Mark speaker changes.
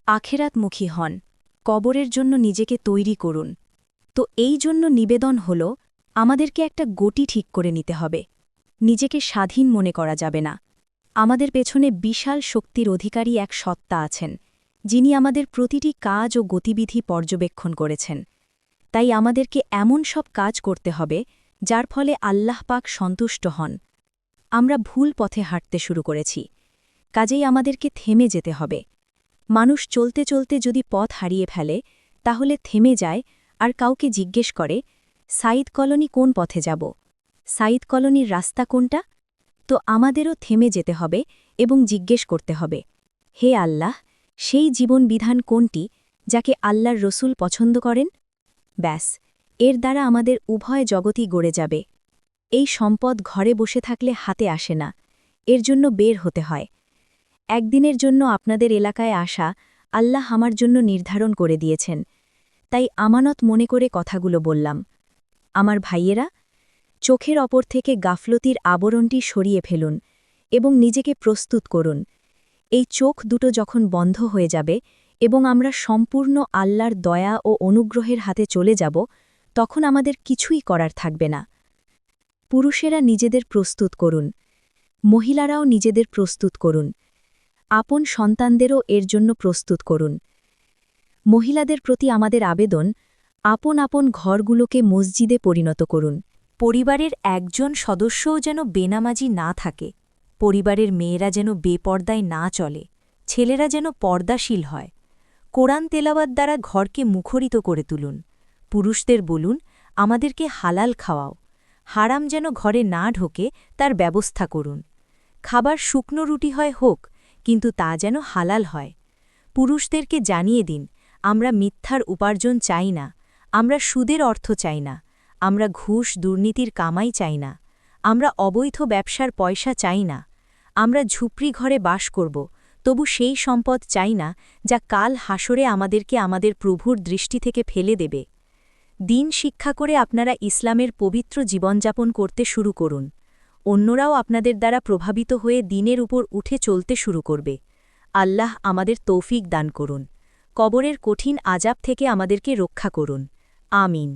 Speaker 1: আখেরাতমুখী হন, কবরের জন্য নিজেকে তৈরি করুন। তো এই জন্য নিবেদন হল, আমাদেরকে একটা গতি ঠিক করে নিতে হবে। নিজেকে স্বাধীন মনে করা যাবে না। আমাদের পেছনে বিশাল শক্তির অধিকারী এক সত্তা আছেন, যিনি আমাদের প্রতিটি কাজ ও গতিবিধি পর্যবেক্ষণ করেছেন। তাই আমাদেরকে এমন সব কাজ করতে হবে, যার ফলে আল্লাহ পাক সন্তুষ্ট হন। আমরা ভুল পথে হাঁটতে শুরু করেছি, কাজেই আমাদেরকে থেমে যেতে হবে। মানুষ চলতে চলতে যদি পথ হারিয়ে ফেলে, তাহলে থেমে যায় আর কাউকে জিজ্ঞেস করে, সাইদ কলোনি কোন পথে যাব? সাইদ কলোনির রাস্তা কোনটা? তো আমাদেরও থেমে যেতে হবে এবং জিজ্ঞেস করতে হবে, হে আল্লাহ, সেই জীবন বিধান কোনটি, যাকে আল্লাহর রসুল পছন্দ করেন? ব্যাস, এর দ্বারা আমাদের উভয় জগতই গড়ে যাবে। এই সম্পদ ঘরে বসে থাকলে হাতে আসে না, এর জন্য বের হতে হয়। একদিনের জন্য আপনাদের এলাকায় আসা আল্লাহ আমার জন্য নির্ধারণ করে দিয়েছেন, তাই আমানত মনে করে কথাগুলো বললাম। আমার ভাইয়েরা, চোখের অপর থেকে গাফলতির আবরণটি সরিয়ে ফেলুন এবং নিজেকে প্রস্তুত করুন। এই চোখ দুটো যখন বন্ধ হয়ে যাবে এবং আমরা সম্পূর্ণ আল্লাহর দয়া ও অনুগ্রহের হাতে চলে যাব, তখন আমাদের কিছুই করার থাকবে না। পুরুষেরা নিজেদের প্রস্তুত করুন, মহিলারাও নিজেদের প্রস্তুত করুন, আপন সন্তানদেরও এর জন্য প্রস্তুত করুন। মহিলাদের প্রতি আমাদের আবেদন, আপন আপন ঘরগুলোকে মসজিদে পরিণত করুন। পরিবারের একজন সদস্যও যেন বেনামাজি না থাকে, পরিবারের মেয়েরা যেন বেপর্দায় না চলে, ছেলেরা যেন পর্দাশীল হয়। কোরআন তেলাওয়াত দ্বারা ঘরকে মুখরিত করে তুলুন। পুরুষদের বলুন, আমাদেরকে হালাল খাওয়াও, হারাম যেন ঘরে না ঢোকে তার ব্যবস্থা করুন। খাবার শুকনো রুটি হয় হোক, কিন্তু তা যেন হালাল হয়। পুরুষদেরকে জানিয়ে দিন, আমরা মিথ্যার উপার্জন চাই না, আমরা সুদের অর্থ চাই না, আমরা ঘুষ দুর্নীতির কামাই চাই না, আমরা অবৈধ ব্যবসার পয়সা চাই না। আমরা ঝুপড়ি ঘরে বাস করব, তবু সেই সম্পদ চাই না যা কাল হাসরে আমাদেরকে আমাদের প্রভুর দৃষ্টি থেকে ফেলে দেবে। দিন শিক্ষা করে আপনারা ইসলামের পবিত্র জীবনযাপন করতে শুরু করুন। অন্যরাও আপনাদের দ্বারা প্রভাবিত হয়ে দিনের উপর উঠে চলতে শুরু করবে। আল্লাহ আমাদের তৌফিক দান করুন। কবরের কঠিন আযাব থেকে আমাদেরকে রক্ষা করুন। আমিন।